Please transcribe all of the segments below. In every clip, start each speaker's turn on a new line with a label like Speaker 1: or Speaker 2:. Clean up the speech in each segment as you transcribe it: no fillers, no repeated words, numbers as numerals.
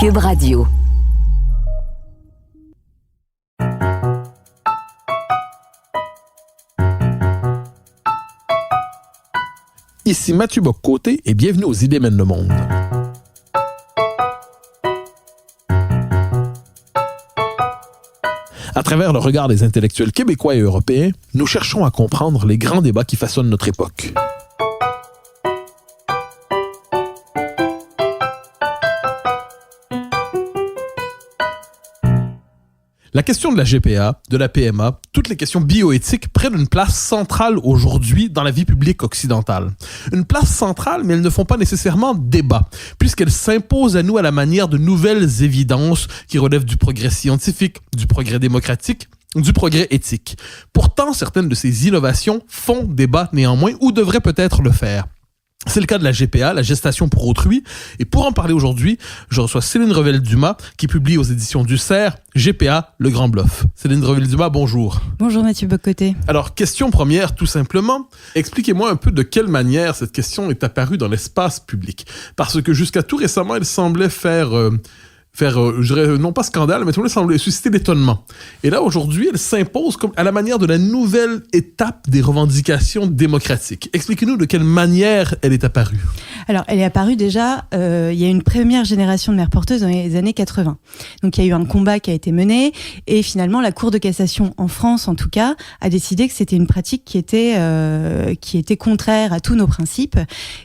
Speaker 1: Cube Radio.
Speaker 2: Ici Mathieu Bock-Côté et bienvenue aux Idées mènent le monde. À travers le regard des intellectuels québécois et européens, nous cherchons à comprendre les grands débats qui façonnent notre époque. La question de la GPA, de la PMA, toutes les questions bioéthiques prennent une place centrale aujourd'hui dans la vie publique occidentale. Une place centrale, mais elles ne font pas nécessairement débat, puisqu'elles s'imposent à nous à la manière de nouvelles évidences qui relèvent du progrès scientifique, du progrès démocratique, du progrès éthique. Pourtant, certaines de ces innovations font débat néanmoins ou devraient peut-être le faire. C'est le cas de la GPA, la gestation pour autrui. Et pour en parler aujourd'hui, je reçois Céline Revel-Dumas, qui publie aux éditions du CERF, GPA, le grand bluff. Céline Revel-Dumas, bonjour.
Speaker 3: Bonjour Mathieu Bock-Côté.
Speaker 2: Alors, question première, tout simplement. Expliquez-moi un peu de quelle manière cette question est apparue dans l'espace public. Parce que jusqu'à tout récemment, elle semblait faire je dirais, non pas scandale, mais tout le monde semblait susciter l'étonnement. Et là, aujourd'hui, elle s'impose comme à la manière de la nouvelle étape des revendications démocratiques. Expliquez-nous de quelle manière elle est apparue.
Speaker 3: Alors, elle est apparue déjà, il y a une première génération de mères porteuses dans les années 80. Donc, il y a eu un combat qui a été mené, et finalement, la Cour de cassation, en France en tout cas, a décidé que c'était une pratique qui était contraire à tous nos principes.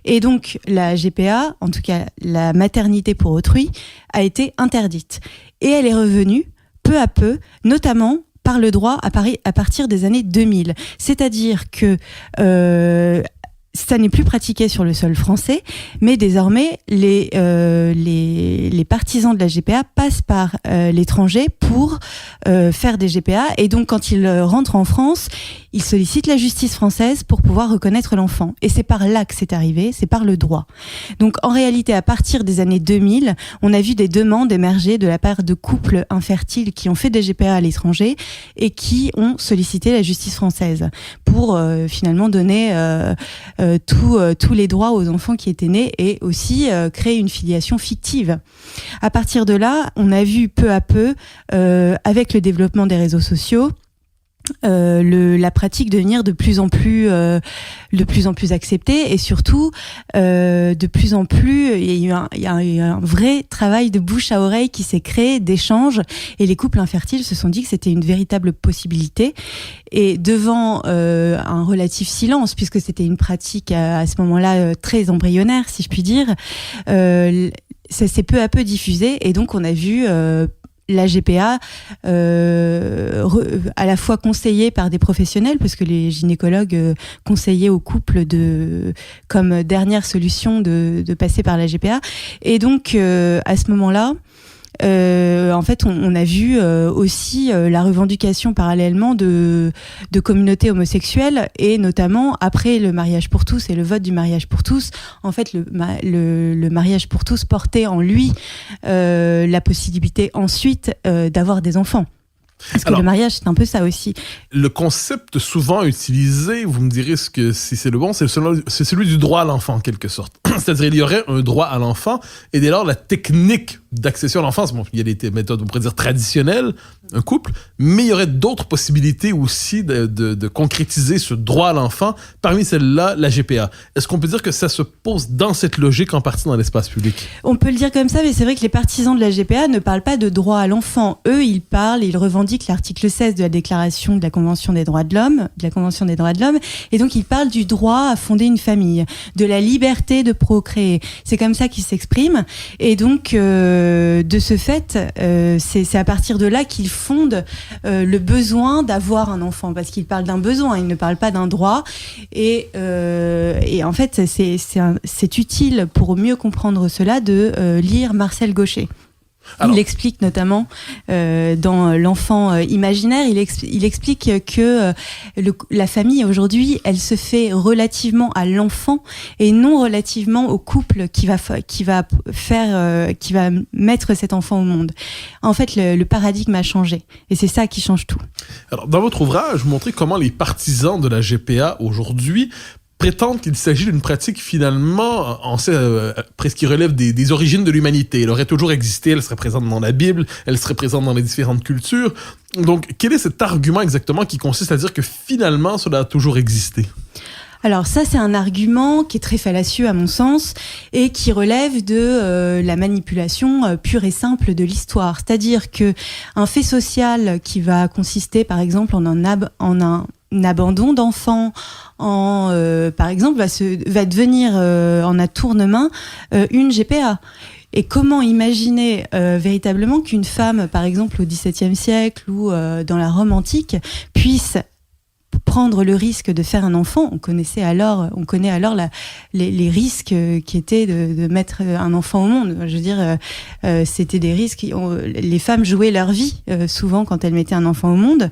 Speaker 3: Et donc, la GPA, en tout cas la maternité pour autrui, a été interdite. Et elle est revenue peu à peu, notamment par le droit à partir des années 2000. C'est-à-dire que ça n'est plus pratiqué sur le sol français, mais désormais les partisans de la GPA passent par l'étranger pour faire des GPA, et donc quand ils rentrent en France, ils sollicitent la justice française pour pouvoir reconnaître l'enfant. Et c'est par là que c'est arrivé, c'est par le droit. Donc en réalité, à partir des années 2000, on a vu des demandes émerger de la part de couples infertiles qui ont fait des GPA à l'étranger et qui ont sollicité la justice française pour finalement donner tous les droits aux enfants qui étaient nés, et aussi créer une filiation fictive. À partir de là, on a vu peu à peu, avec le développement des réseaux sociaux, la pratique devenir de plus en plus acceptée, et surtout de plus en plus il y a eu un vrai travail de bouche à oreille qui s'est créé, d'échanges, et les couples infertiles se sont dit que c'était une véritable possibilité. Et devant un relatif silence, puisque c'était une pratique à ce moment-là très embryonnaire, si je puis dire, ça s'est peu à peu diffusé, et donc on a vu la GPA à la fois conseillée par des professionnels, parce que les gynécologues conseillaient aux couples comme dernière solution de passer par la GPA. Et donc à ce moment-là, en fait, on a vu aussi la revendication parallèlement de communautés homosexuelles, et notamment après le mariage pour tous et le vote du mariage pour tous. En fait, le mariage pour tous portait en lui la possibilité ensuite d'avoir des enfants. Parce que le mariage, c'est un peu ça aussi.
Speaker 2: Le concept souvent utilisé, vous me direz si c'est le bon, c'est celui du droit à l'enfant, en quelque sorte. C'est-à-dire, il y aurait un droit à l'enfant, et dès lors, la technique d'accession à l'enfance, bon, il y a des méthodes, on pourrait dire, traditionnelles, un couple, mais il y aurait d'autres possibilités aussi de concrétiser ce droit à l'enfant. Parmi celles-là, la GPA. Est-ce qu'on peut dire que ça se pose dans cette logique en partie dans l'espace public? On
Speaker 3: peut le dire comme ça, mais c'est vrai que les partisans de la GPA ne parlent pas de droit à l'enfant. Eux, ils revendiquent l'article 16 de la Déclaration de la Convention des droits de l'homme, et donc ils parlent du droit à fonder une famille, de la liberté de procréer. C'est comme ça qu'ils s'expriment, et donc de ce fait, c'est à partir de là qu'ils fondent le besoin d'avoir un enfant, parce qu'ils parlent d'un besoin, ils ne parlent pas d'un droit, et en fait c'est utile pour mieux comprendre cela de lire Marcel Gauchet. Alors, il explique notamment dans l'enfant imaginaire, il explique que la famille aujourd'hui, elle se fait relativement à l'enfant et non relativement au couple qui va mettre cet enfant au monde. En fait, le paradigme a changé, et c'est ça qui change tout.
Speaker 2: Alors, dans votre ouvrage, vous montrez comment les partisans de la GPA aujourd'hui prétendent qu'il s'agit d'une pratique finalement, presque qui relève des origines de l'humanité. Elle aurait toujours existé, elle serait présente dans la Bible, elle serait présente dans les différentes cultures. Donc, quel est cet argument exactement qui consiste à dire que finalement, cela a toujours existé?
Speaker 3: Alors ça, c'est un argument qui est très fallacieux à mon sens et qui relève de la manipulation pure et simple de l'histoire. C'est-à-dire que un fait social qui va consister, par exemple, en un abandon d'enfant, par exemple, va devenir en un tournement une GPA. Et comment imaginer véritablement qu'une femme, par exemple au XVIIe siècle ou dans la Rome antique, puisse prendre le risque de faire un enfant? On connaît alors les risques qui étaient de mettre un enfant au monde. Je veux dire, c'était des risques. Les femmes jouaient leur vie souvent quand elles mettaient un enfant au monde.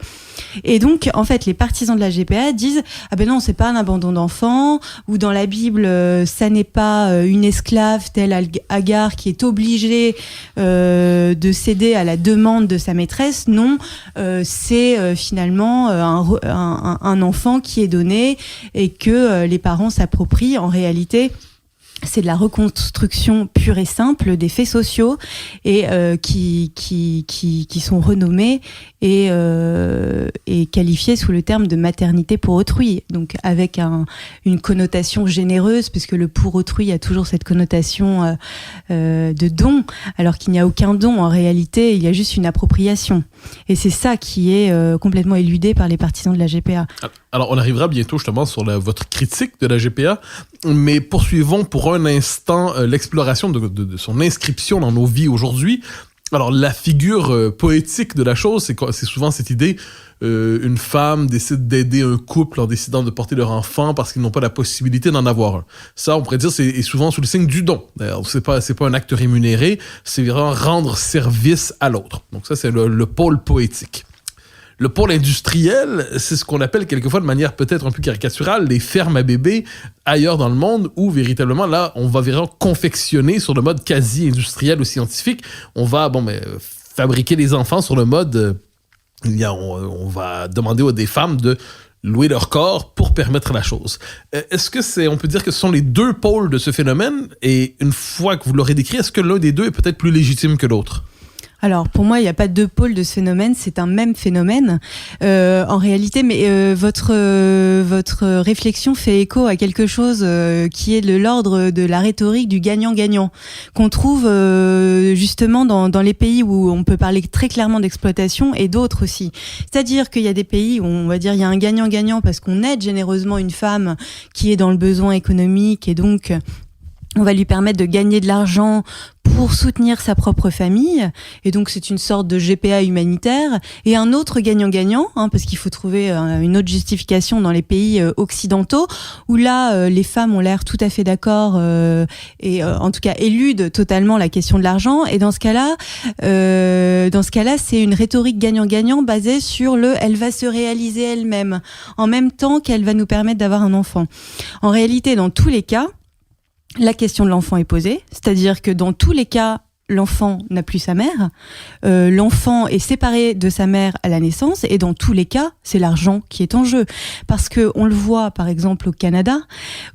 Speaker 3: Et donc, en fait, les partisans de la GPA disent ah ben non, c'est pas un abandon d'enfant, ou dans la Bible, ça n'est pas une esclave telle Agar qui est obligée de céder à la demande de sa maîtresse. Non, c'est finalement un enfant qui est donné et que les parents s'approprient. En réalité, c'est de la reconstruction pure et simple des faits sociaux et qui sont renommés et qualifiés sous le terme de maternité pour autrui. Donc avec une connotation généreuse, puisque le pour autrui a toujours cette connotation de don, alors qu'il n'y a aucun don. En réalité, il y a juste une appropriation. Et c'est ça qui est complètement éludé par les partisans de la GPA.
Speaker 2: Alors, on arrivera bientôt justement sur votre critique de la GPA, mais poursuivons pour un instant l'exploration de son inscription dans nos vies aujourd'hui. Alors, la figure poétique de la chose, c'est souvent cette idée, une femme décide d'aider un couple en décidant de porter leur enfant parce qu'ils n'ont pas la possibilité d'en avoir un. Ça, on pourrait dire, c'est souvent sous le signe du don. D'ailleurs, c'est pas un acte rémunéré, c'est vraiment rendre service à l'autre. Donc ça, c'est le pôle poétique. Le pôle industriel, c'est ce qu'on appelle quelquefois de manière peut-être un peu caricaturale les fermes à bébés ailleurs dans le monde où véritablement là, on va vraiment confectionner sur le mode quasi industriel ou scientifique. On va fabriquer les enfants sur le mode, on va demander aux des femmes de louer leur corps pour permettre la chose. Est-ce que on peut dire que ce sont les deux pôles de ce phénomène et une fois que vous l'aurez décrit, est-ce que l'un des deux est peut-être plus légitime que l'autre?
Speaker 3: Alors, pour moi, il n'y a pas deux pôles de ce phénomène, c'est un même phénomène en réalité, mais votre réflexion fait écho à quelque chose qui est de l'ordre de la rhétorique du gagnant-gagnant, qu'on trouve justement dans les pays où on peut parler très clairement d'exploitation et d'autres aussi. C'est-à-dire qu'il y a des pays où on va dire il y a un gagnant-gagnant parce qu'on aide généreusement une femme qui est dans le besoin économique et donc on va lui permettre de gagner de l'argent pour soutenir sa propre famille, et donc c'est une sorte de GPA humanitaire, et un autre gagnant-gagnant, parce qu'il faut trouver une autre justification dans les pays occidentaux, où là, les femmes ont l'air tout à fait d'accord, et en tout cas éludent totalement la question de l'argent, et dans ce cas-là, c'est une rhétorique gagnant-gagnant basée sur elle va se réaliser elle-même, en même temps qu'elle va nous permettre d'avoir un enfant. En réalité, dans tous les cas, la question de l'enfant est posée, c'est-à-dire que dans tous les cas, l'enfant n'a plus sa mère, l'enfant est séparé de sa mère à la naissance, et dans tous les cas, c'est l'argent qui est en jeu. Parce que on le voit, par exemple, au Canada.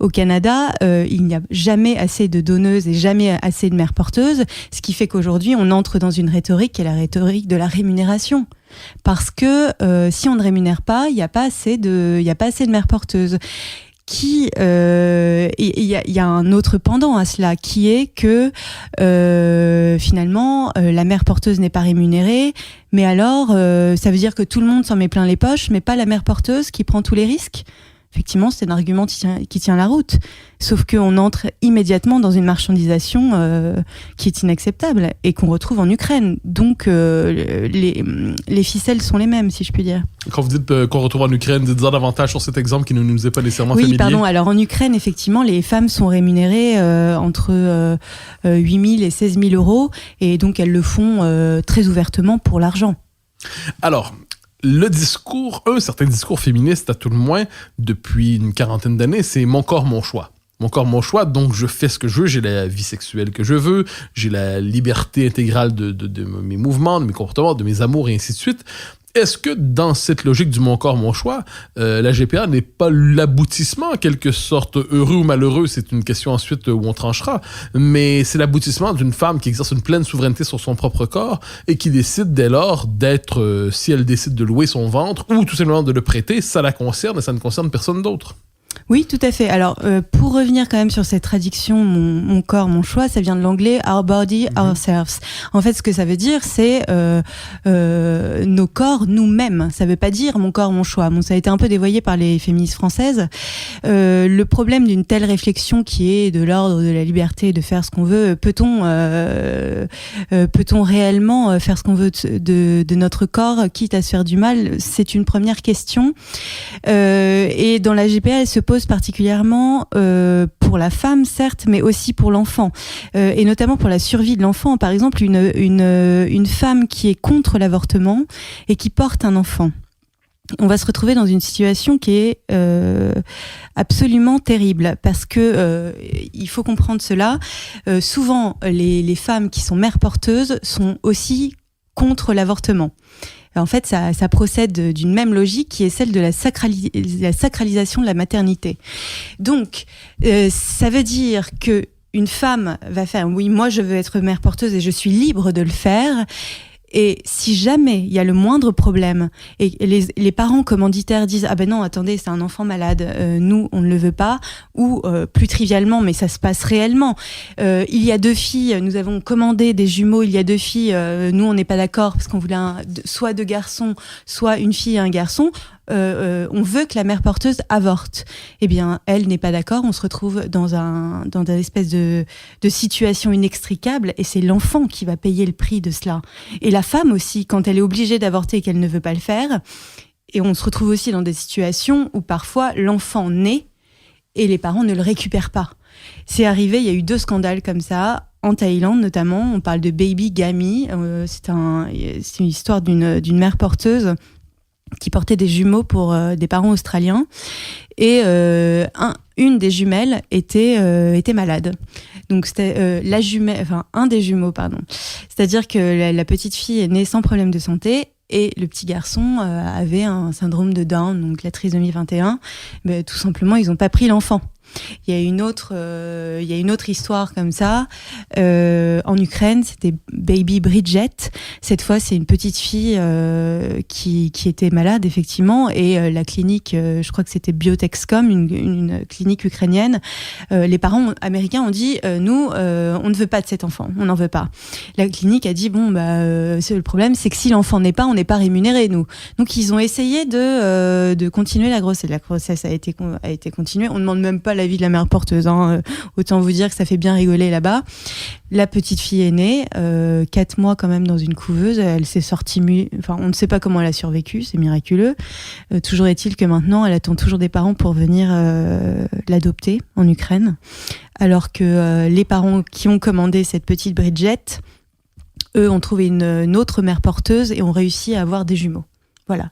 Speaker 3: Au Canada, il n'y a jamais assez de donneuses et jamais assez de mères porteuses, ce qui fait qu'aujourd'hui, on entre dans une rhétorique qui est la rhétorique de la rémunération. Parce que si on ne rémunère pas, il n'y a pas assez de mères porteuses. Il y a un autre pendant à cela qui est que finalement la mère porteuse n'est pas rémunérée, mais alors ça veut dire que tout le monde s'en met plein les poches, mais pas la mère porteuse qui prend tous les risques. Effectivement, c'est un argument qui tient la route. Sauf qu'on entre immédiatement dans une marchandisation qui est inacceptable et qu'on retrouve en Ukraine. Donc, les ficelles sont les mêmes, si je puis dire.
Speaker 2: Quand vous dites qu'on retrouve en Ukraine, dites-en davantage sur cet exemple qui ne nous est pas nécessairement familier.
Speaker 3: Oui, pardon. Alors, en Ukraine, effectivement, les femmes sont rémunérées entre 8 000 et 16 000 euros. Et donc, elles le font très ouvertement pour l'argent.
Speaker 2: Alors, un certain discours féministe, à tout le moins, depuis une quarantaine d'années, c'est « mon corps, mon choix ». Mon corps, mon choix, donc je fais ce que je veux, j'ai la vie sexuelle que je veux, j'ai la liberté intégrale de mes mouvements, de mes comportements, de mes amours, et ainsi de suite. Est-ce que dans cette logique du mon corps, mon choix, la GPA n'est pas l'aboutissement en quelque sorte, heureux ou malheureux, c'est une question ensuite où on tranchera, mais c'est l'aboutissement d'une femme qui exerce une pleine souveraineté sur son propre corps et qui décide dès lors d'être, si elle décide de louer son ventre ou tout simplement de le prêter, ça la concerne et ça ne concerne personne d'autre.
Speaker 3: Oui, tout à fait. Alors, pour revenir quand même sur cette traduction, mon corps, mon choix, ça vient de l'anglais our body, ourselves. En fait, ce que ça veut dire, c'est nos corps, nous-mêmes. Ça veut pas dire mon corps, mon choix. Bon, ça a été un peu dévoyé par les féministes françaises. Le problème d'une telle réflexion qui est de l'ordre de la liberté de faire ce qu'on veut, peut-on réellement faire ce qu'on veut de notre corps, quitte à se faire du mal? C'est une première question. Et dans la GPA, elle se pose particulièrement pour la femme, certes, mais aussi pour l'enfant, et notamment pour la survie de l'enfant. Par exemple, une femme qui est contre l'avortement et qui porte un enfant. On va se retrouver dans une situation qui est absolument terrible parce que il faut comprendre cela. Souvent, les femmes qui sont mères porteuses sont aussi contre l'avortement. En fait, ça procède d'une même logique qui est celle de la sacralisation de la maternité. Donc, ça veut dire que une femme va faire « oui, moi je veux être mère porteuse et je suis libre de le faire ». Et si jamais il y a le moindre problème et les parents commanditaires disent « ah ben non, attendez, c'est un enfant malade, nous on ne le veut pas », ou plus trivialement, mais ça se passe réellement, il y a 2 filles, nous avons commandé des jumeaux, il y a 2 filles, nous on n'est pas d'accord parce qu'on voulait soit 2 garçons, soit une fille et un garçon, on veut que la mère porteuse avorte. Eh bien, elle n'est pas d'accord. On se retrouve dans une espèce de situation inextricable et c'est l'enfant qui va payer le prix de cela. Et la femme aussi, quand elle est obligée d'avorter et qu'elle ne veut pas le faire. Et on se retrouve aussi dans des situations où parfois l'enfant naît et les parents ne le récupèrent pas. C'est arrivé, il y a eu 2 scandales comme ça. En Thaïlande notamment, on parle de baby gami. C'est une histoire d'une mère porteuse qui portait des jumeaux pour des parents australiens et une des jumelles était malade. Donc c'était un des jumeaux, pardon. C'est-à-dire que la petite fille est née sans problème de santé et le petit garçon avait un syndrome de Down, donc la trisomie 21. Mais tout simplement, ils n'ont pas pris l'enfant. Il y a une autre histoire comme ça en Ukraine, c'était Baby Bridget. Cette fois, c'est une petite fille qui était malade effectivement, et la clinique, je crois que c'était Biotexcom, une clinique ukrainienne. Les parents américains ont dit nous, on ne veut pas de cet enfant, on n'en veut pas. La clinique a dit le problème, c'est que si l'enfant n'est pas, on n'est pas rémunéré nous. Donc ils ont essayé de continuer la grossesse. La grossesse a été continuée. On ne demande même pas l'avis de la mère porteuse, hein. Autant vous dire que ça fait bien rigoler là-bas. La petite fille est née, 4 mois quand même dans une couveuse. Elle s'est sortie, on ne sait pas comment elle a survécu, c'est miraculeux. Toujours est-il que maintenant, elle attend toujours des parents pour venir l'adopter en Ukraine, alors que les parents qui ont commandé cette petite Bridget, eux, ont trouvé une autre mère porteuse et ont réussi à avoir des jumeaux. Voilà.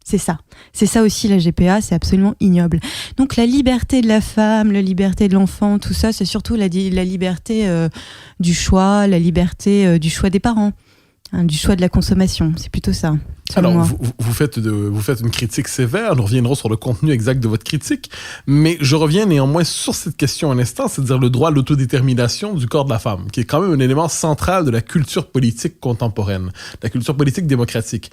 Speaker 3: C'est ça aussi la GPA, c'est absolument ignoble. Donc la liberté de la femme, la liberté de l'enfant, tout ça, c'est surtout la liberté du choix, la liberté du choix des parents, hein, du choix de la consommation. C'est plutôt ça.
Speaker 2: Alors, vous faites une critique sévère, nous reviendrons sur le contenu exact de votre critique, mais je reviens néanmoins sur cette question un instant, c'est-à-dire le droit à l'autodétermination du corps de la femme, qui est quand même un élément central de la culture politique contemporaine, la culture politique démocratique.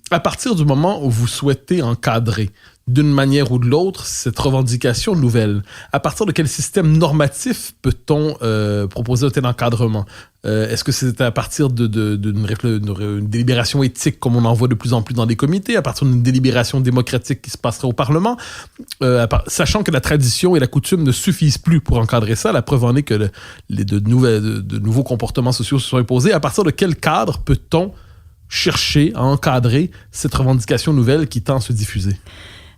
Speaker 2: À partir du moment où vous souhaitez encadrer d'une manière ou de l'autre cette revendication nouvelle, à partir de quel système normatif peut-on proposer un tel encadrement? Est-ce que c'est à partir d'une délibération éthique comme on en voit de plus en plus dans des comités, à partir d'une délibération démocratique qui se passerait au Parlement, sachant que la tradition et la coutume ne suffisent plus pour encadrer ça, la preuve en est que de nouveaux comportements sociaux se sont imposés. À partir de quel cadre peut-on chercher à encadrer cette revendication nouvelle qui tend à se diffuser?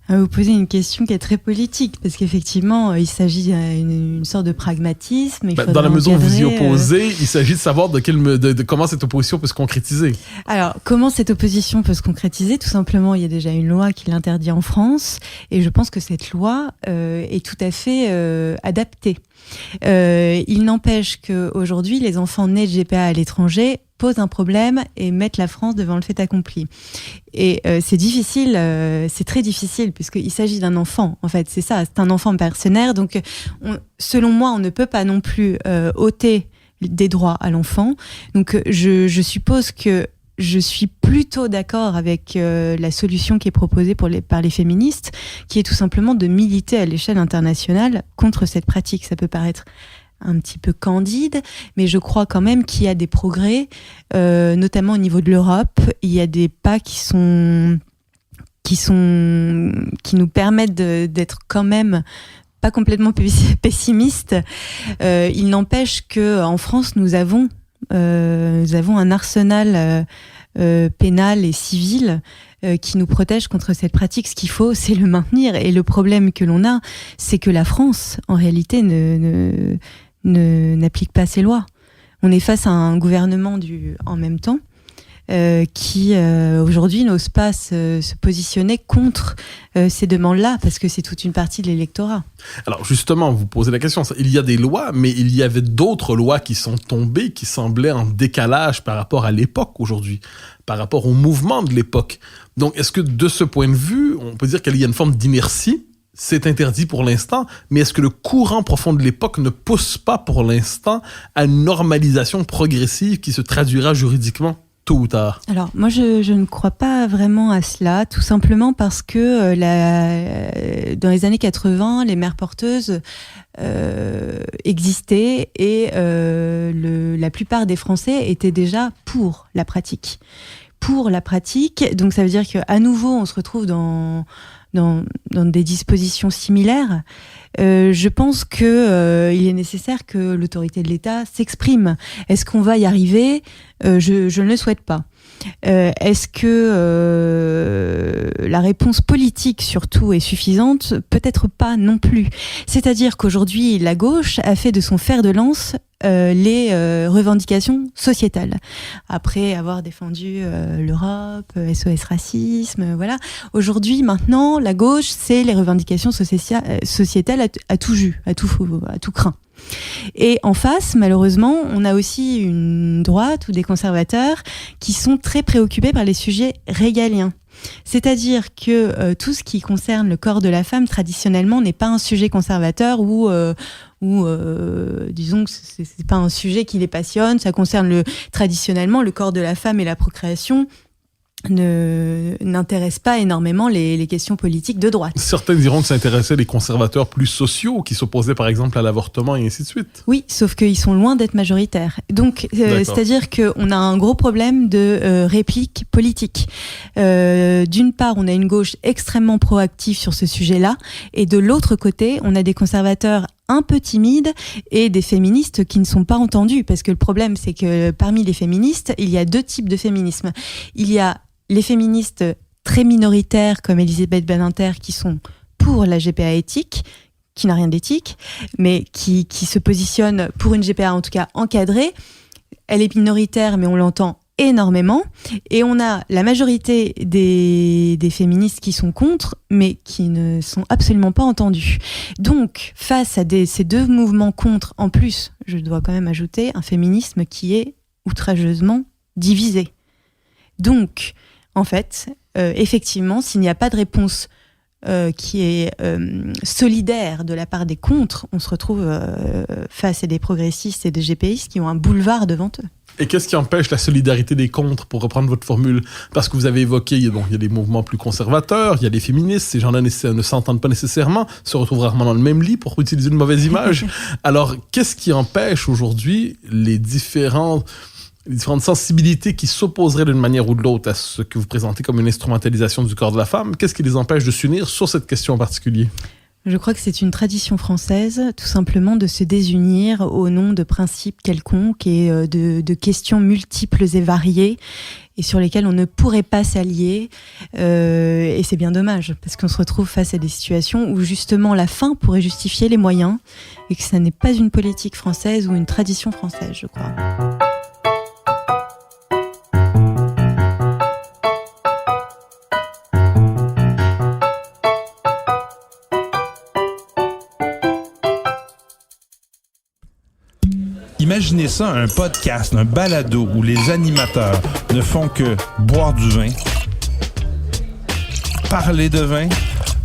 Speaker 3: Vous posez une question qui est très politique, parce qu'effectivement, il s'agit d'une sorte de pragmatisme.
Speaker 2: Dans la mesure où vous y opposez, il s'agit de savoir de comment cette opposition peut se concrétiser.
Speaker 3: Alors, comment cette opposition peut se concrétiser? Tout simplement, il y a déjà une loi qui l'interdit en France, et je pense que cette loi est tout à fait adaptée. Il n'empêche qu'aujourd'hui, les enfants nés de GPA à l'étranger posent un problème et mettent la France devant le fait accompli. Et c'est difficile, c'est très difficile, puisqu'il s'agit d'un enfant, en fait, c'est ça, c'est un enfant mercenaire. Donc, selon moi, on ne peut pas non plus ôter des droits à l'enfant. Donc, je suppose que je suis plutôt d'accord avec la solution qui est proposée par les féministes, qui est tout simplement de militer à l'échelle internationale contre cette pratique. Ça peut paraître un petit peu candide, mais je crois quand même qu'il y a des progrès, notamment au niveau de l'Europe. Il y a des pas qui nous permettent d'être quand même pas complètement pessimistes. Il n'empêche que en France, nous avons un arsenal pénal et civil qui nous protège contre cette pratique. Ce qu'il faut, c'est le maintenir. Et le problème que l'on a, c'est que la France, en réalité, n'applique pas ces lois. On est face à un gouvernement en même temps qui aujourd'hui n'ose pas se positionner contre ces demandes-là, parce que c'est toute une partie de l'électorat.
Speaker 2: Alors justement, vous posez la question, il y a des lois, mais il y avait d'autres lois qui sont tombées, qui semblaient en décalage par rapport à l'époque aujourd'hui, par rapport au mouvement de l'époque. Donc est-ce que de ce point de vue, on peut dire qu'il y a une forme d'inertie? C'est interdit pour l'instant, mais est-ce que le courant profond de l'époque ne pousse pas pour l'instant à une normalisation progressive qui se traduira juridiquement tôt ou tard?
Speaker 3: Alors, moi, je ne crois pas vraiment à cela, tout simplement parce que dans les années 80, les mères porteuses existaient et la plupart des Français étaient déjà pour la pratique. Pour la pratique, donc ça veut dire qu'à nouveau, on se retrouve dans des dispositions similaires. Je pense que il est nécessaire que l'autorité de l'État s'exprime. Est-ce qu'on va y arriver ? Je ne le souhaite pas. Est-ce que la réponse politique surtout est suffisante ? Peut-être pas non plus. C'est-à-dire qu'aujourd'hui, la gauche a fait de son fer de lance les revendications sociétales. Après avoir défendu l'Europe, SOS Racisme, voilà. Aujourd'hui, maintenant, la gauche, c'est les revendications sociétales à tout jus, à tout crin. Et en face, malheureusement, on a aussi une droite ou des conservateurs qui sont très préoccupés par les sujets régaliens. C'est-à-dire que tout ce qui concerne le corps de la femme, traditionnellement, n'est pas un sujet conservateur ou disons que c'est pas un sujet qui les passionne. Ça concerne traditionnellement le corps de la femme et la procréation. N'intéresse pas énormément les questions politiques de droite.
Speaker 2: Certains diront que ça intéressait les conservateurs plus sociaux qui s'opposaient par exemple à l'avortement et ainsi de suite.
Speaker 3: Oui, sauf qu'ils sont loin d'être majoritaires. Donc, c'est-à-dire qu'on a un gros problème de réplique politique. D'une part, on a une gauche extrêmement proactive sur ce sujet-là, et de l'autre côté, on a des conservateurs un peu timides et des féministes qui ne sont pas entendus. Parce que le problème, c'est que parmi les féministes, il y a deux types de féminisme. Il y a les féministes très minoritaires comme Elisabeth Badinter qui sont pour la GPA éthique, qui n'a rien d'éthique, mais qui se positionnent pour une GPA en tout cas encadrée. Elle est minoritaire, mais on l'entend énormément. Et on a la majorité des féministes qui sont contre, mais qui ne sont absolument pas entendus. Donc, face à ces deux mouvements contre, en plus, je dois quand même ajouter un féminisme qui est outrageusement divisé. Donc, en fait, effectivement, s'il n'y a pas de réponse qui est solidaire de la part des contres, on se retrouve face à des progressistes et des GPistes qui ont un boulevard devant eux.
Speaker 2: Et qu'est-ce qui empêche la solidarité des contres, pour reprendre votre formule? Parce que vous avez évoqué, il y a des mouvements plus conservateurs, il y a des féministes, ces gens-là ne s'entendent pas nécessairement, se retrouvent rarement dans le même lit, pour utiliser une mauvaise image. Alors, qu'est-ce qui empêche aujourd'hui les différentes sensibilités qui s'opposeraient d'une manière ou de l'autre à ce que vous présentez comme une instrumentalisation du corps de la femme? Qu'est-ce qui les empêche de s'unir sur cette question en particulier?
Speaker 3: Je crois que c'est une tradition française, tout simplement, de se désunir au nom de principes quelconques et de questions multiples et variées et sur lesquelles on ne pourrait pas s'allier. Et c'est bien dommage, parce qu'on se retrouve face à des situations où justement la fin pourrait justifier les moyens et que ça n'est pas une politique française ou une tradition française, je crois.
Speaker 1: Imaginez ça, un podcast, un balado où les animateurs ne font que boire du vin, parler de vin,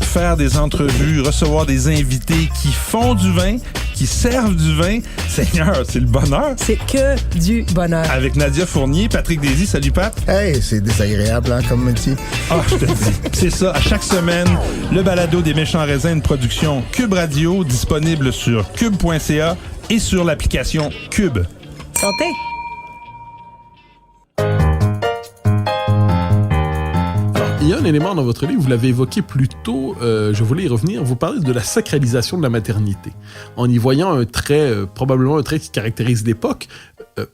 Speaker 1: faire des entrevues, recevoir des invités qui font du vin, qui servent du vin. Seigneur, c'est le bonheur.
Speaker 4: C'est que du bonheur.
Speaker 1: Avec Nadia Fournier, Patrick Désy. Salut, Pat.
Speaker 5: Hey, c'est désagréable, comme métier.
Speaker 1: Ah, je te dis. C'est ça, à chaque semaine, le balado des méchants raisins, une production Cube Radio, disponible sur cube.ca et sur l'application Cube.
Speaker 4: Santé!
Speaker 2: Il y a un élément dans votre livre, vous l'avez évoqué plus tôt, je voulais y revenir, vous parlez de la sacralisation de la maternité, en y voyant un trait, probablement un trait qui caractérise l'époque.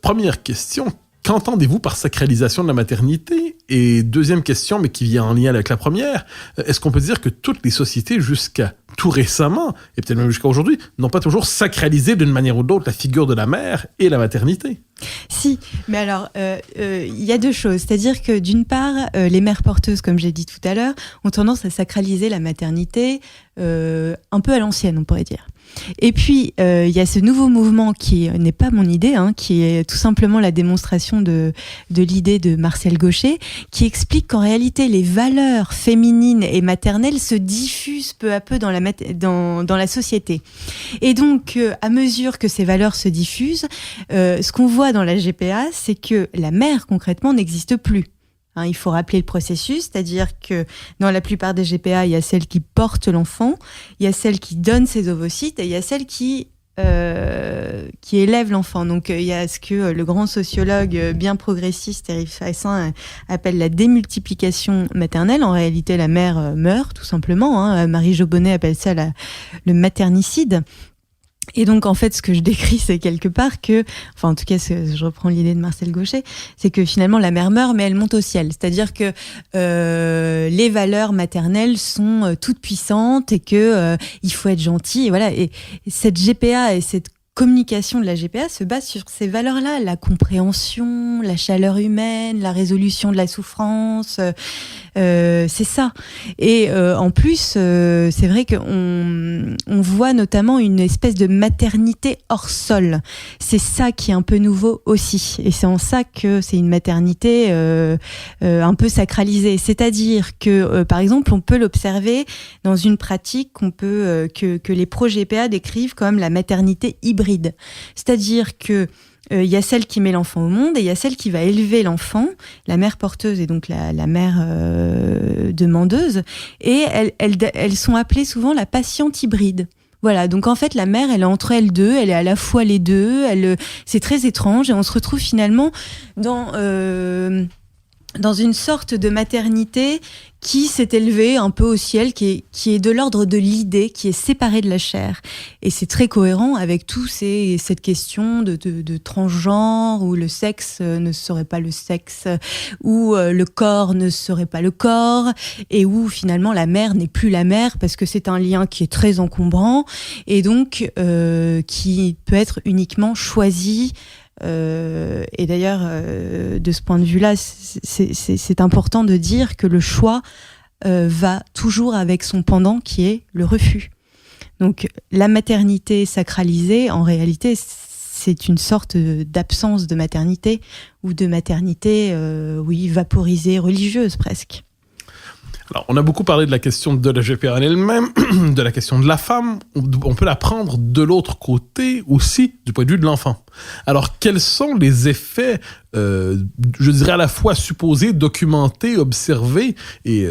Speaker 2: Première question, qu'entendez-vous par sacralisation de la maternité? Et deuxième question, mais qui vient en lien avec la première, est-ce qu'on peut dire que toutes les sociétés, jusqu'à tout récemment, et peut-être même jusqu'à aujourd'hui, n'ont pas toujours sacralisé d'une manière ou d'autre la figure de la mère et la maternité?
Speaker 3: Si, mais alors, il y a deux choses. C'est-à-dire que d'une part, les mères porteuses, comme j'ai dit tout à l'heure, ont tendance à sacraliser la maternité un peu à l'ancienne, on pourrait dire. Et puis, il y a ce nouveau mouvement qui n'est pas mon idée, qui est tout simplement la démonstration de l'idée de Marcel Gauchet, qui explique qu'en réalité, les valeurs féminines et maternelles se diffusent peu à peu dans la société. Et donc, à mesure que ces valeurs se diffusent, ce qu'on voit dans la GPA, c'est que la mère, concrètement, n'existe plus. Il faut rappeler le processus, c'est-à-dire que dans la plupart des GPA, il y a celle qui porte l'enfant, il y a celle qui donne ses ovocytes et il y a celle qui élève l'enfant. Donc il y a ce que le grand sociologue bien progressiste Eric Fessin appelle la démultiplication maternelle. En réalité, la mère meurt tout simplement. Marie Jobonnet appelle ça le maternicide. Et donc, en fait, ce que je décris, c'est quelque part que, enfin, en tout cas, je reprends l'idée de Marcel Gauchet, c'est que finalement, la mère meurt, mais elle monte au ciel. C'est-à-dire que les valeurs maternelles sont toutes puissantes et que il faut être gentil. Et voilà. Et cette GPA et cette communication de la GPA se base sur ces valeurs-là, la compréhension, la chaleur humaine, la résolution de la souffrance, c'est ça. Et en plus, c'est vrai qu'on voit notamment une espèce de maternité hors sol. C'est ça qui est un peu nouveau aussi. Et c'est en ça que c'est une maternité un peu sacralisée. C'est-à-dire que, par exemple, on peut l'observer dans une pratique que les pro-GPA décrivent comme la maternité hybride. C'est-à-dire que il y a celle qui met l'enfant au monde et il y a celle qui va élever l'enfant, la mère porteuse et donc la mère demandeuse, et elles sont appelées souvent la patiente hybride. Voilà, donc en fait la mère, elle est entre elles deux, elle est à la fois les deux, c'est très étrange et on se retrouve finalement dans une sorte de maternité qui s'est élevée un peu au ciel, qui est de l'ordre de l'idée, qui est séparée de la chair. Et c'est très cohérent avec cette question de transgenre, où le sexe ne serait pas le sexe, où le corps ne serait pas le corps, et où finalement la mère n'est plus la mère, parce que c'est un lien qui est très encombrant, et donc qui peut être uniquement choisi. Et d'ailleurs, de ce point de vue-là, c'est important de dire que le choix va toujours avec son pendant qui est le refus. Donc la maternité sacralisée, en réalité, c'est une sorte d'absence de maternité ou de maternité, vaporisée, religieuse presque.
Speaker 2: Alors, on a beaucoup parlé de la question de la GPA en elle-même, de la question de la femme. On peut la prendre de l'autre côté aussi, du point de vue de l'enfant. Alors, quels sont les effets, je dirais à la fois supposés, documentés, observés et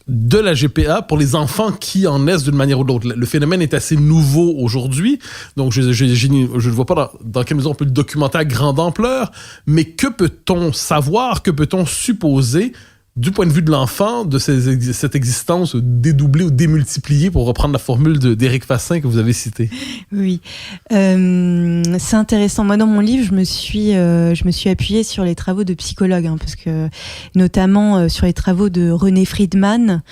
Speaker 2: de la GPA pour les enfants qui en naissent d'une manière ou d'autre? Le phénomène est assez nouveau aujourd'hui, donc je ne vois pas dans quelle mesure on peut le documenter à grande ampleur, mais que peut-on savoir, que peut-on supposer du point de vue de l'enfant, de cette existence dédoublée ou démultipliée, pour reprendre la formule d'Éric Fassin que vous avez citée? Oui,
Speaker 3: c'est intéressant. Moi, dans mon livre, je me suis appuyée sur les travaux de psychologues, parce que notamment sur les travaux de René Friedman,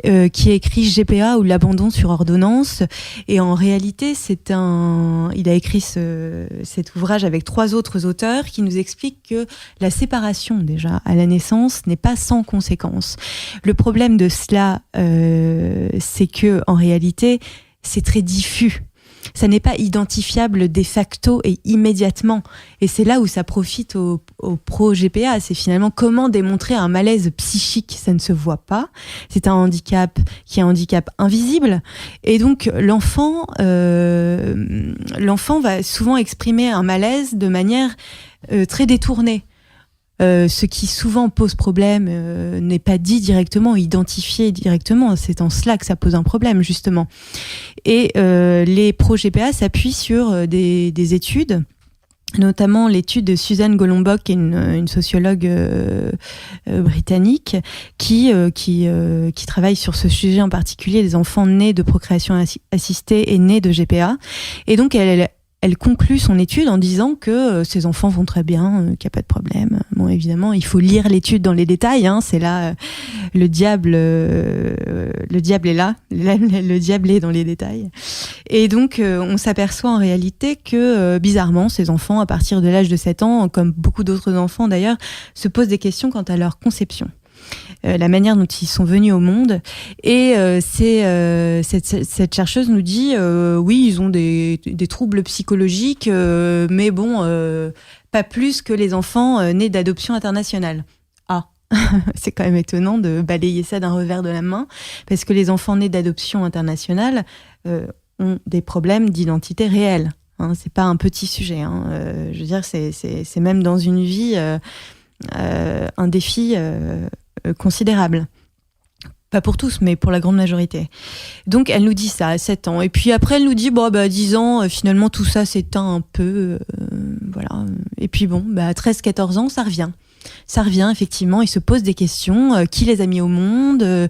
Speaker 3: qui a écrit GPA ou l'abandon sur ordonnance. Et en réalité, il a écrit cet ouvrage avec 3 autres auteurs qui nous expliquent que la séparation, déjà, à la naissance, n'est pas sans conséquences. Le problème de cela, c'est que en réalité, c'est très diffus. Ça n'est pas identifiable de facto et immédiatement. Et c'est là où ça profite aux pro-GPA. C'est finalement comment démontrer un malaise psychique. Ça ne se voit pas. C'est un handicap qui est un handicap invisible. Et donc, l'enfant va souvent exprimer un malaise de manière très détournée. Ce qui souvent pose problème n'est pas dit directement, identifié directement. C'est en cela que ça pose un problème, justement. Et les pro-GPA s'appuient sur des études, notamment l'étude de Suzanne Golombok, qui est une sociologue britannique, qui travaille sur ce sujet en particulier, les enfants nés de procréation assistée et nés de GPA. Et donc, elle conclut son étude en disant que ces enfants vont très bien, qu'il n'y a pas de problème. Bon, évidemment, il faut lire l'étude dans les détails. C'est là le diable est là. Le diable est dans les détails. Et donc, on s'aperçoit en réalité que, bizarrement, ces enfants, à partir de l'âge de 7 ans, comme beaucoup d'autres enfants d'ailleurs, se posent des questions quant à leur conception. La manière dont ils sont venus au monde. Et cette chercheuse nous dit oui, ils ont des troubles psychologiques, mais bon, pas plus que les enfants nés d'adoption internationale. Ah, c'est quand même étonnant de balayer ça d'un revers de la main, parce que les enfants nés d'adoption internationale ont des problèmes d'identité réelle. C'est pas un petit sujet. Je veux dire, c'est même dans une vie un défi considérable. Pas pour tous, mais pour la grande majorité. Donc, elle nous dit ça à 7 ans. Et puis après, elle nous dit, à 10 ans, finalement, tout ça s'éteint un peu. Voilà. Et puis à 13-14 ans, ça revient. Ça revient, effectivement. Ils se posent des questions. Qui les a mis au monde ? Et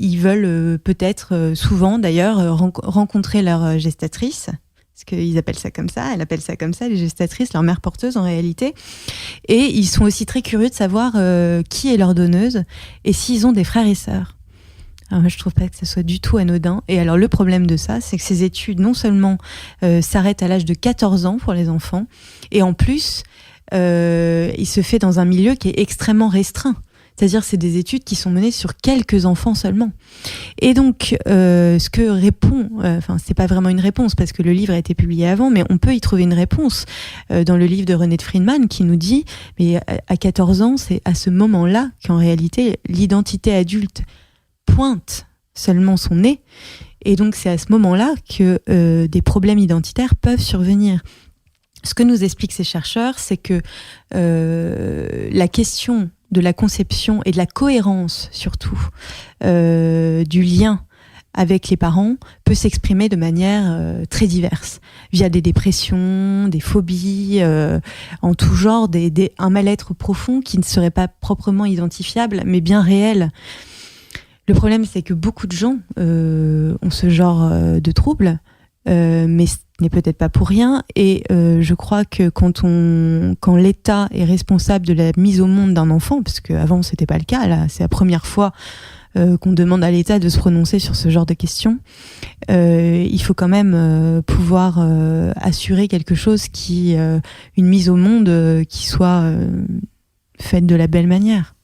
Speaker 3: ils veulent peut-être, souvent d'ailleurs, rencontrer leur gestatrice. Parce qu'ils appellent ça comme ça, elle appelle ça comme ça, les gestatrices, leur mère porteuse en réalité. Et ils sont aussi très curieux de savoir qui est leur donneuse et s'ils ont des frères et sœurs. Alors moi, je trouve pas que ça soit du tout anodin. Et alors, le problème de ça, c'est que ces études, non seulement s'arrêtent à l'âge de 14 ans pour les enfants, et en plus, il se fait dans un milieu qui est extrêmement restreint. C'est-à-dire, c'est des études qui sont menées sur quelques enfants seulement. Et donc, ce que répond, c'est pas vraiment une réponse parce que le livre a été publié avant, mais on peut y trouver une réponse dans le livre de René de Friedman qui nous dit, mais à 14 ans, c'est à ce moment-là qu'en réalité, l'identité adulte pointe seulement son nez. Et donc, c'est à ce moment-là que des problèmes identitaires peuvent survenir. Ce que nous expliquent ces chercheurs, c'est que la question de la conception et de la cohérence, surtout, du lien avec les parents, peut s'exprimer de manière très diverse, via des dépressions, des phobies, en tout genre, un mal-être profond qui ne serait pas proprement identifiable, mais bien réel. Le problème, c'est que beaucoup de gens ont ce genre de troubles, mais ce n'est peut-être pas pour rien. Et je crois que quand l'État est responsable de la mise au monde d'un enfant, parce qu'avant c'était pas le cas, là c'est la première fois qu'on demande à l'État de se prononcer sur ce genre de questions, il faut quand même pouvoir assurer quelque chose une mise au monde qui soit faite de la belle manière.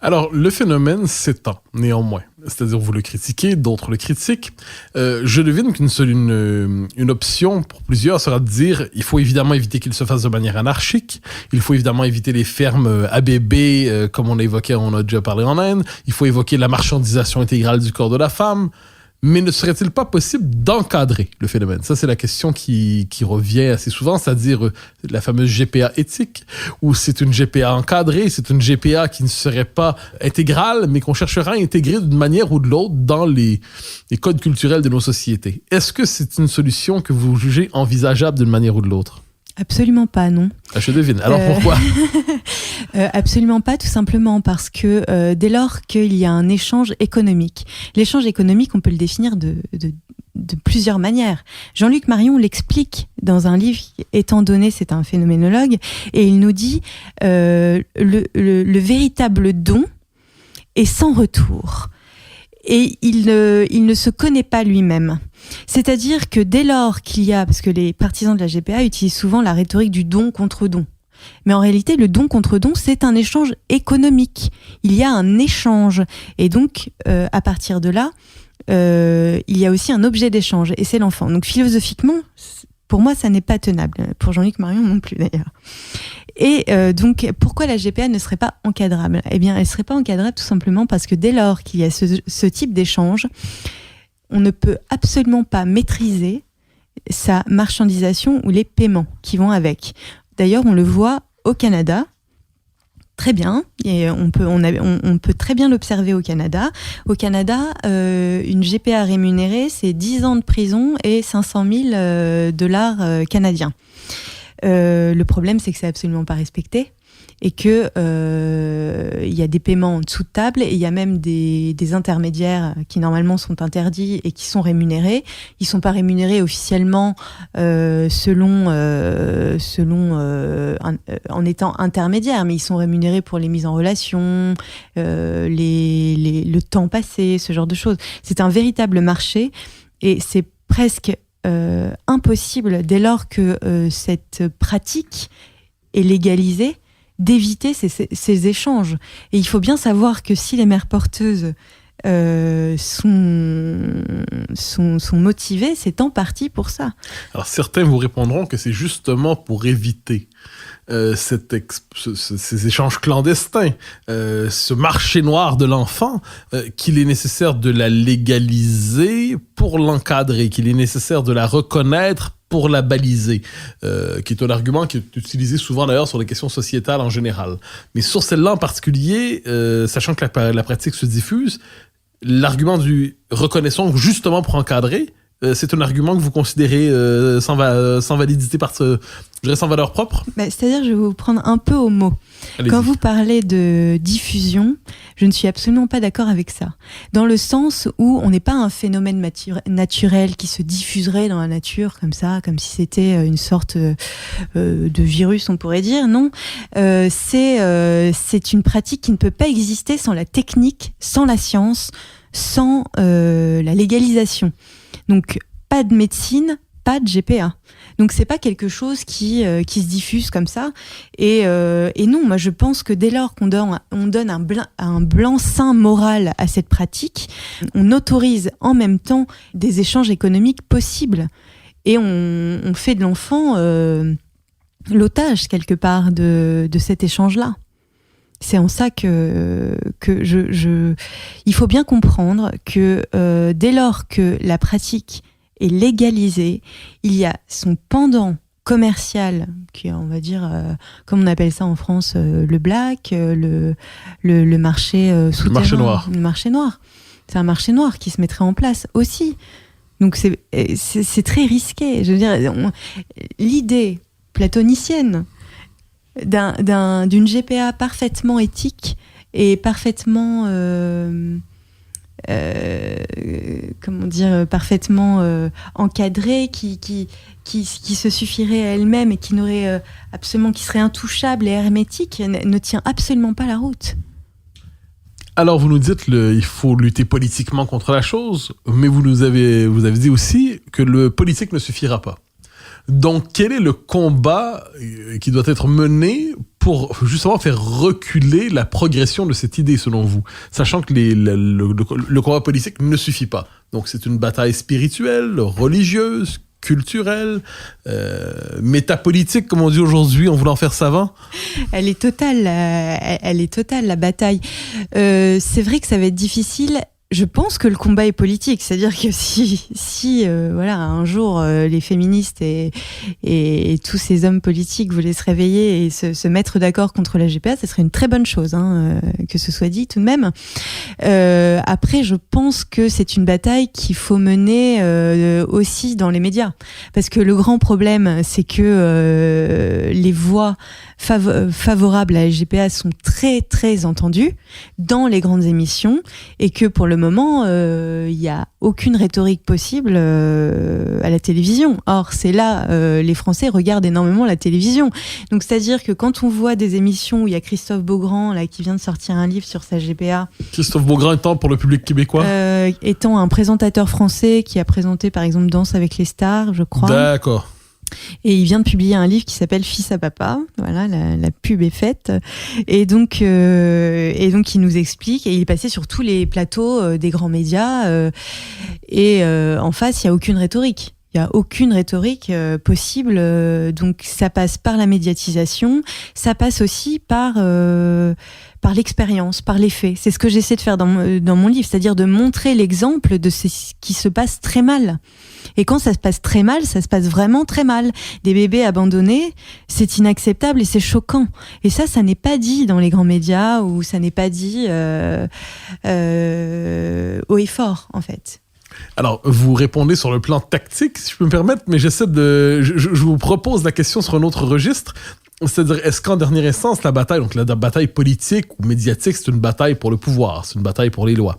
Speaker 2: Alors, le phénomène s'étend, néanmoins. C'est-à-dire, vous le critiquez, d'autres le critiquent. Je devine qu'une option pour plusieurs sera de dire il faut évidemment éviter qu'il se fasse de manière anarchique. Il faut évidemment éviter les fermes à bébés, comme on a déjà parlé en Inde. Il faut évoquer la marchandisation intégrale du corps de la femme. Mais ne serait-il pas possible d'encadrer le phénomène? Ça, c'est la question qui revient assez souvent, c'est-à-dire la fameuse GPA éthique, où c'est une GPA encadrée, c'est une GPA qui ne serait pas intégrale, mais qu'on cherchera à intégrer d'une manière ou de l'autre dans les codes culturels de nos sociétés. Est-ce que c'est une solution que vous jugez envisageable d'une manière ou de l'autre?
Speaker 3: Absolument pas, non.
Speaker 2: Je devine. Alors pourquoi?
Speaker 3: Absolument pas, tout simplement parce que dès lors qu'il y a un échange économique, l'échange économique, on peut le définir de plusieurs manières. Jean-Luc Marion l'explique dans un livre, étant donné, c'est un phénoménologue, et il nous dit le véritable don est sans retour. Et il ne se connaît pas lui-même. C'est-à-dire que dès lors qu'il y a, parce que les partisans de la GPA utilisent souvent la rhétorique du don contre don. Mais en réalité, le don contre don, c'est un échange économique. Il y a un échange. Et donc, à partir de là, il y a aussi un objet d'échange, et c'est l'enfant. Donc philosophiquement, pour moi, ça n'est pas tenable. Pour Jean-Luc Marion non plus, d'ailleurs. Et donc, pourquoi la GPA ne serait pas encadrable ? Eh bien, elle ne serait pas encadrable tout simplement parce que dès lors qu'il y a ce type d'échange, on ne peut absolument pas maîtriser sa marchandisation ou les paiements qui vont avec. D'ailleurs, on le voit au Canada, très bien, et on peut très bien l'observer au Canada. Au Canada, une GPA rémunérée, c'est 10 ans de prison et 500 000 dollars canadiens. Le problème, c'est que c'est absolument pas respecté et que il y a des paiements en dessous de table et il y a même des intermédiaires qui normalement sont interdits et qui sont rémunérés. Ils sont pas rémunérés officiellement en étant intermédiaires, mais ils sont rémunérés pour les mises en relation, le temps passé, ce genre de choses. C'est un véritable marché et c'est presque impossible dès lors que cette pratique est légalisée d'éviter ces échanges. Et il faut bien savoir que si les mères porteuses sont motivées, c'est en partie pour ça.
Speaker 2: Alors certains vous répondront que c'est justement pour éviter ces échanges clandestins, ce marché noir de l'enfant, qu'il est nécessaire de la légaliser pour l'encadrer, qu'il est nécessaire de la reconnaître pour la baliser, qui est un argument qui est utilisé souvent d'ailleurs sur les questions sociétales en général. Mais sur celle-là en particulier, sachant que la pratique se diffuse, l'argument du reconnaissons justement pour encadrer, c'est un argument que vous considérez sans validité sans valeur propre?
Speaker 3: C'est-à-dire, je vais vous prendre un peu au mot.
Speaker 2: Allez-y.
Speaker 3: Quand vous parlez de diffusion, je ne suis absolument pas d'accord avec ça. Dans le sens où on n'est pas un phénomène naturel qui se diffuserait dans la nature comme ça, comme si c'était une sorte de virus, on pourrait dire. Non, c'est une pratique qui ne peut pas exister sans la technique, sans la science, sans la légalisation. Donc, pas de médecine, pas de GPA. Donc, c'est pas quelque chose qui se diffuse comme ça. Et non, moi, je pense que dès lors qu'on donne un blanc-seing moral à cette pratique, on autorise en même temps des échanges économiques possibles. Et on fait de l'enfant l'otage, quelque part, de cet échange-là. C'est en ça que il faut bien comprendre que dès lors que la pratique est légalisée, il y a son pendant commercial, qui est, on va dire, comme on appelle ça en France, le black, le marché souterrain.
Speaker 2: Le marché noir.
Speaker 3: Le marché noir. C'est un marché noir qui se mettrait en place aussi. Donc c'est très risqué. Je veux dire, l'idée platonicienne d'une GPA parfaitement éthique et parfaitement parfaitement encadrée, qui se suffirait à elle-même et qui n'aurait qui serait intouchable et hermétique, ne tient absolument pas la route.
Speaker 2: Alors, vous nous dites il faut lutter politiquement contre la chose, mais vous avez dit aussi que le politique ne suffira pas. Donc, quel est le combat qui doit être mené pour justement faire reculer la progression de cette idée, selon vous, sachant que le combat politique ne suffit pas. Donc, c'est une bataille spirituelle, religieuse, culturelle, métapolitique, comme on dit aujourd'hui, en voulant faire savant.
Speaker 3: Elle est totale, la bataille. C'est vrai que ça va être difficile. Je pense que le combat est politique, c'est-à-dire que si un jour les féministes et tous ces hommes politiques voulaient se réveiller et se mettre d'accord contre la GPA, ce serait une très bonne chose, que ce soit dit tout de même. Après, je pense que c'est une bataille qu'il faut mener aussi dans les médias, parce que le grand problème, c'est que les voix favorables à la GPA sont très très entendues dans les grandes émissions et que pour le moment il n'y a aucune rhétorique possible à la télévision. Or c'est là les Français regardent énormément la télévision, donc c'est à dire que quand on voit des émissions où il y a Christophe Beaugrand là, qui vient de sortir un livre sur sa GPA,
Speaker 2: Christophe Beaugrand étant, pour le public québécois,
Speaker 3: étant un présentateur français qui a présenté par exemple Danse avec les stars, je crois.
Speaker 2: D'accord.
Speaker 3: Et il vient de publier un livre qui s'appelle Fils à papa. Voilà, la pub est faite. Et donc il nous explique, et il est passé sur tous les plateaux des grands médias. En face, il n'y a aucune rhétorique. Il n'y a aucune rhétorique possible. Donc ça passe par la médiatisation, ça passe aussi par l'expérience, par les faits. C'est ce que j'essaie de faire dans mon livre, c'est-à-dire de montrer l'exemple de ce qui se passe très mal. Et quand ça se passe très mal, ça se passe vraiment très mal. Des bébés abandonnés, c'est inacceptable et c'est choquant. Et ça n'est pas dit dans les grands médias, ou ça n'est pas dit haut et fort, en fait.
Speaker 2: Alors, vous répondez sur le plan tactique, si je peux me permettre, mais je vous propose la question sur un autre registre. C'est-à-dire, est-ce qu'en dernière instance, la bataille politique ou médiatique, c'est une bataille pour le pouvoir, c'est une bataille pour les lois?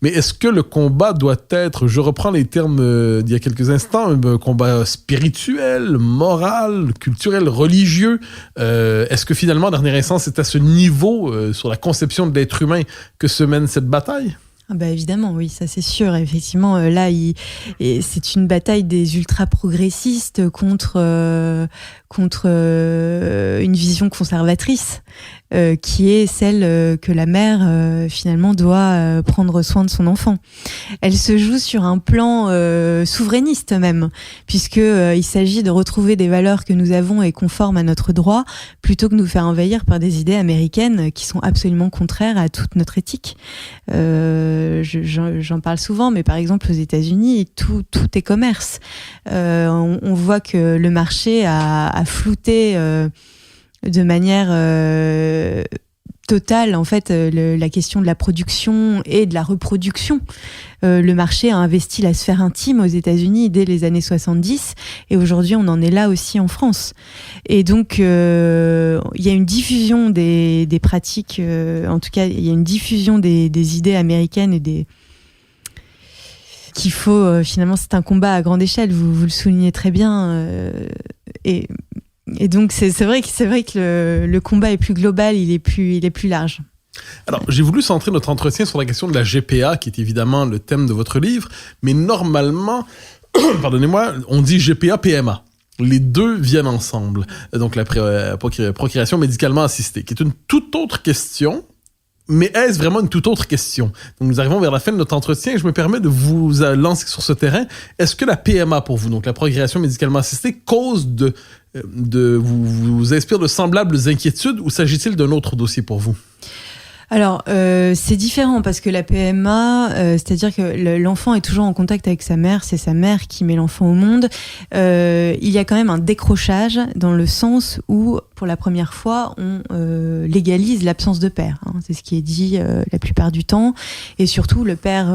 Speaker 2: Mais est-ce que le combat doit être, je reprends les termes d'il y a quelques instants, un combat spirituel, moral, culturel, religieux? Est-ce que finalement, en dernière instance, c'est à ce niveau, sur la conception de l'être humain, que se mène cette bataille?
Speaker 3: Ah bah évidemment, oui, ça c'est sûr. Effectivement, là, c'est une bataille des ultra-progressistes contre une vision conservatrice, qui est celle que la mère, finalement, doit prendre soin de son enfant. Elle se joue sur un plan souverainiste même, puisque il s'agit de retrouver des valeurs que nous avons et conformes à notre droit, plutôt que de nous faire envahir par des idées américaines qui sont absolument contraires à toute notre éthique. J'en parle souvent, mais par exemple aux États-Unis, tout est commerce. On voit que le marché a flouté de manière totale, en fait, la question de la production et de la reproduction. Le marché a investi la sphère intime aux États-Unis dès les années 70, et aujourd'hui on en est là aussi en France. Et donc il y a une diffusion des pratiques, en tout cas il y a une diffusion des idées américaines et qu'il faut, finalement, c'est un combat à grande échelle, vous le soulignez très bien, et donc c'est vrai que le combat est plus global, il est plus large.
Speaker 2: Alors, j'ai voulu centrer notre entretien sur la question de la GPA, qui est évidemment le thème de votre livre, mais normalement, pardonnez-moi, on dit GPA, PMA. Les deux viennent ensemble. Donc, la procréation médicalement assistée, qui est une toute autre question. Mais est-ce vraiment une toute autre question? Donc, nous arrivons vers la fin de notre entretien et je me permets de vous lancer sur ce terrain. Est-ce que la PMA pour vous, donc la procréation médicalement assistée, cause vous inspire de semblables inquiétudes, ou s'agit-il d'un autre dossier pour vous?
Speaker 3: Alors, c'est différent parce que la PMA, c'est-à-dire que l'enfant est toujours en contact avec sa mère, c'est sa mère qui met l'enfant au monde. Il y a quand même un décrochage dans le sens où, pour la première fois, on légalise l'absence de père. Hein. C'est ce qui est dit la plupart du temps. Et surtout, le père,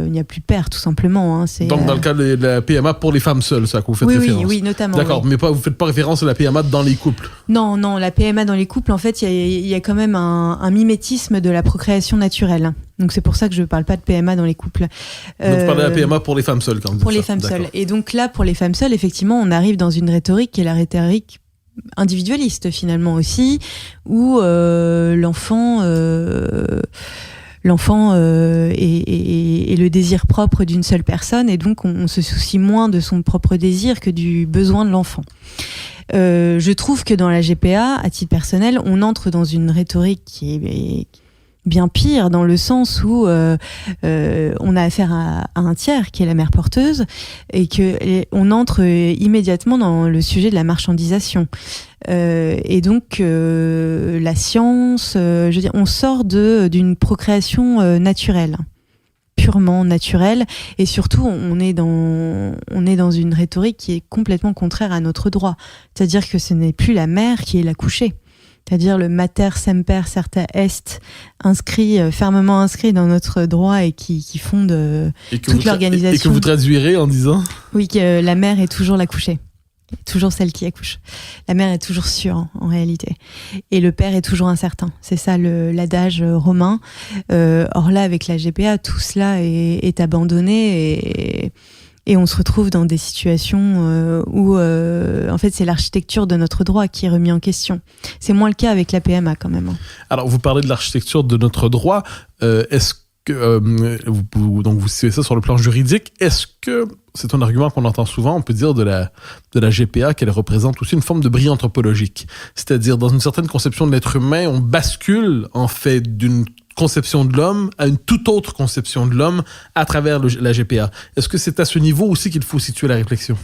Speaker 3: il n'y a plus de père, tout simplement. Hein.
Speaker 2: Donc, dans le cas de la PMA pour les femmes seules, c'est à quoi vous faites référence?
Speaker 3: Oui, notamment.
Speaker 2: D'accord, oui. Mais vous ne faites pas référence à la PMA dans les couples? Non,
Speaker 3: la PMA dans les couples, en fait, il y a quand même un mimétisme de la procréation naturelle. Donc c'est pour ça que je ne parle pas de PMA dans les couples.
Speaker 2: Donc vous parlez de la PMA pour les femmes seules quand vous dites
Speaker 3: pour les
Speaker 2: ça.
Speaker 3: femmes
Speaker 2: D'accord.
Speaker 3: seules. Et donc là, pour les femmes seules, effectivement, on arrive dans une rhétorique qui est la rhétorique individualiste finalement aussi, où l'enfant est le désir propre d'une seule personne, et donc on se soucie moins de son propre désir que du besoin de l'enfant. Je trouve que dans la GPA, à titre personnel, on entre dans une rhétorique qui est bien pire, dans le sens où on a affaire à un tiers qui est la mère porteuse, et on entre immédiatement dans le sujet de la marchandisation. Et donc la science, je veux dire, on sort d'une procréation naturelle, purement naturelle, et surtout on est dans une rhétorique qui est complètement contraire à notre droit. C'est-à-dire que ce n'est plus la mère qui est l'accouchée. C'est-à-dire le mater semper certa est, fermement inscrit dans notre droit, et qui fonde toute l'organisation.
Speaker 2: Et que vous traduirez en disant?
Speaker 3: Oui, que la mère est toujours l'accouchée. Toujours celle qui accouche. La mère est toujours sûre, en réalité. Et le père est toujours incertain. C'est ça l'adage romain. Or là, avec la GPA, tout cela est abandonné, et on se retrouve dans des situations où, en fait, c'est l'architecture de notre droit qui est remise en question. C'est moins le cas avec la PMA, quand même.
Speaker 2: Alors, vous parlez de l'architecture de notre droit. Est-ce donc vous situez ça sur le plan juridique. Est-ce que c'est un argument qu'on entend souvent? On peut dire de la GPA qu'elle représente aussi une forme de bris anthropologique. C'est-à-dire, dans une certaine conception de l'être humain, on bascule en fait d'une conception de l'homme à une toute autre conception de l'homme à travers la GPA. Est-ce que c'est à ce niveau aussi qu'il faut situer la réflexion?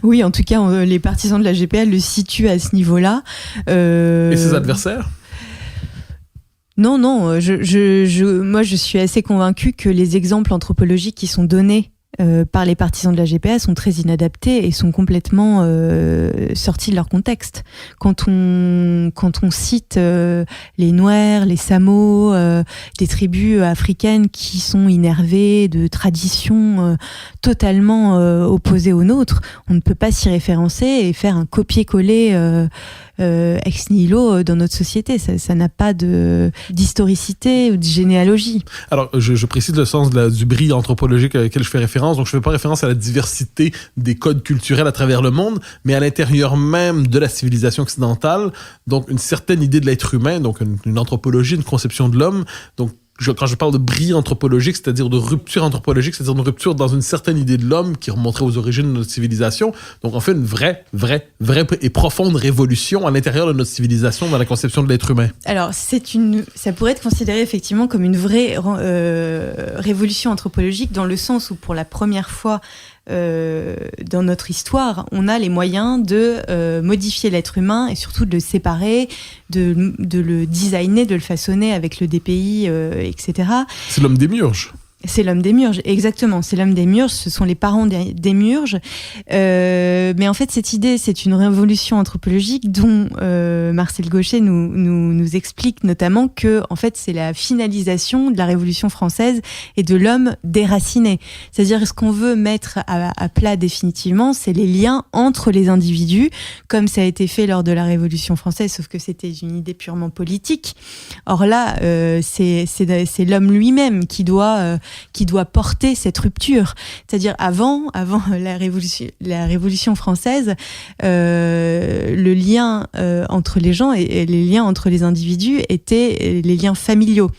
Speaker 3: Oui, en tout cas, les partisans de la GPA le situent à ce niveau-là.
Speaker 2: Et ses adversaires?
Speaker 3: Non, moi je suis assez convaincue que les exemples anthropologiques qui sont donnés par les partisans de la GPA sont très inadaptés et sont complètement sortis de leur contexte. Quand on cite les Nouers, les Samo, des tribus africaines qui sont innervées de traditions totalement opposées aux nôtres, on ne peut pas s'y référencer et faire un copier-coller ex nihilo dans notre société. Ça n'a pas d'historicité ou de généalogie.
Speaker 2: Alors, je précise le sens du bris anthropologique auquel je fais référence. Donc, je ne fais pas référence à la diversité des codes culturels à travers le monde, mais à l'intérieur même de la civilisation occidentale. Donc, une certaine idée de l'être humain, donc une anthropologie, une conception de l'homme. Donc, quand je parle de bris anthropologique, c'est-à-dire de rupture anthropologique, c'est-à-dire une rupture dans une certaine idée de l'homme qui remonterait aux origines de notre civilisation. Donc, en fait, une vraie et profonde révolution à l'intérieur de notre civilisation dans la conception de l'être humain.
Speaker 3: Alors, ça pourrait être considéré effectivement comme une vraie révolution anthropologique dans le sens où, pour la première fois dans notre histoire, on a les moyens de modifier l'être humain et surtout de le séparer, de le designer, de le façonner avec le DPI, etc.
Speaker 2: C'est l'homme démiurge.
Speaker 3: C'est l'homme démiurge, exactement. C'est l'homme démiurge, ce sont les parents des démiurges. Mais en fait, cette idée, c'est une révolution anthropologique dont Marcel Gauchet nous explique notamment que, en fait, c'est la finalisation de la Révolution française et de l'homme déraciné. C'est-à-dire, ce qu'on veut mettre à plat définitivement, c'est les liens entre les individus, comme ça a été fait lors de la Révolution française, sauf que c'était une idée purement politique. Or là, c'est l'homme lui-même qui doit porter cette rupture. C'est-à-dire avant la Révolution française, le lien entre les gens et les liens entre les individus étaient les liens familiaux.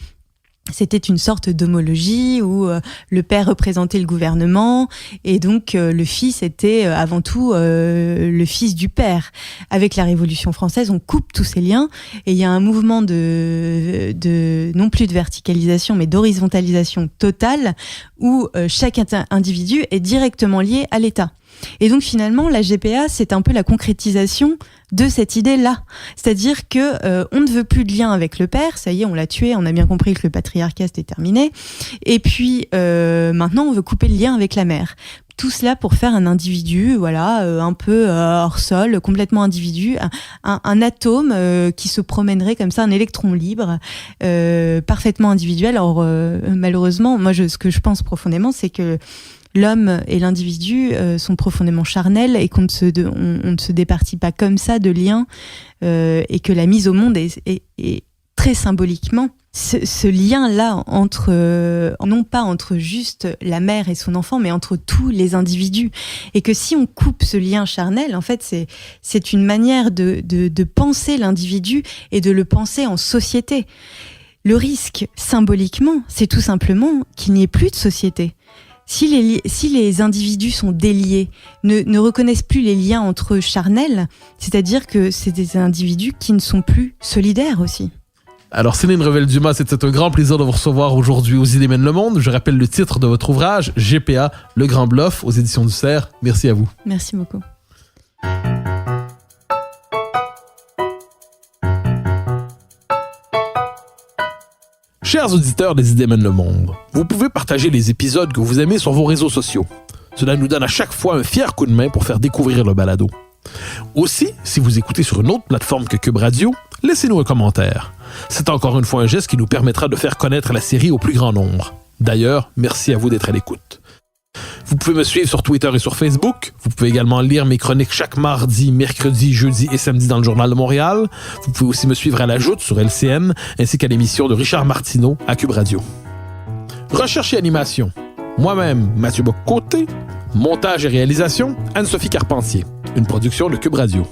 Speaker 3: C'était une sorte d'homologie où le père représentait le gouvernement et donc le fils était avant tout le fils du père. Avec la Révolution française, on coupe tous ces liens et il y a un mouvement de non plus de verticalisation mais d'horizontalisation totale où chaque individu est directement lié à l'État. Et donc finalement, la GPA, c'est un peu la concrétisation de cette idée-là. C'est-à-dire que on ne veut plus de lien avec le père, ça y est, on l'a tué, on a bien compris que le patriarcat c'était terminé. Et puis maintenant, on veut couper le lien avec la mère. Tout cela pour faire un individu, un peu hors sol, complètement individu, un atome qui se promènerait comme ça, un électron libre, parfaitement individuel. Or, malheureusement, moi, ce que je pense profondément, c'est que l'homme et l'individu sont profondément charnels et qu'on ne se départit pas comme ça de liens et que la mise au monde est très symboliquement ce lien-là non pas entre juste la mère et son enfant, mais entre tous les individus. Et que si on coupe ce lien charnel, en fait, c'est une manière de penser l'individu et de le penser en société. Le risque, symboliquement, c'est tout simplement qu'il n'y ait plus de société. Si les individus sont déliés, ne reconnaissent plus les liens entre eux charnels, c'est-à-dire que c'est des individus qui ne sont plus solidaires aussi.
Speaker 2: Alors, Céline Revel-Dumas, c'était un grand plaisir de vous recevoir aujourd'hui aux Idées mènent le monde. Je rappelle le titre de votre ouvrage, GPA, Le Grand Bluff, aux éditions du Cerf. Merci à vous.
Speaker 3: Merci beaucoup.
Speaker 2: Chers auditeurs des Idées mènent le monde, vous pouvez partager les épisodes que vous aimez sur vos réseaux sociaux. Cela nous donne à chaque fois un fier coup de main pour faire découvrir le balado. Aussi, si vous écoutez sur une autre plateforme que Cube Radio, laissez-nous un commentaire. C'est encore une fois un geste qui nous permettra de faire connaître la série au plus grand nombre. D'ailleurs, merci à vous d'être à l'écoute. Vous pouvez me suivre sur Twitter et sur Facebook. Vous pouvez également lire mes chroniques chaque mardi, mercredi, jeudi et samedi dans le Journal de Montréal. Vous pouvez aussi me suivre à La Joute sur LCN, ainsi qu'à l'émission de Richard Martineau à Cube Radio. Recherche et animation. Moi-même, Mathieu Bock-Côté. Montage et réalisation, Anne-Sophie Carpentier. Une production de Cube Radio.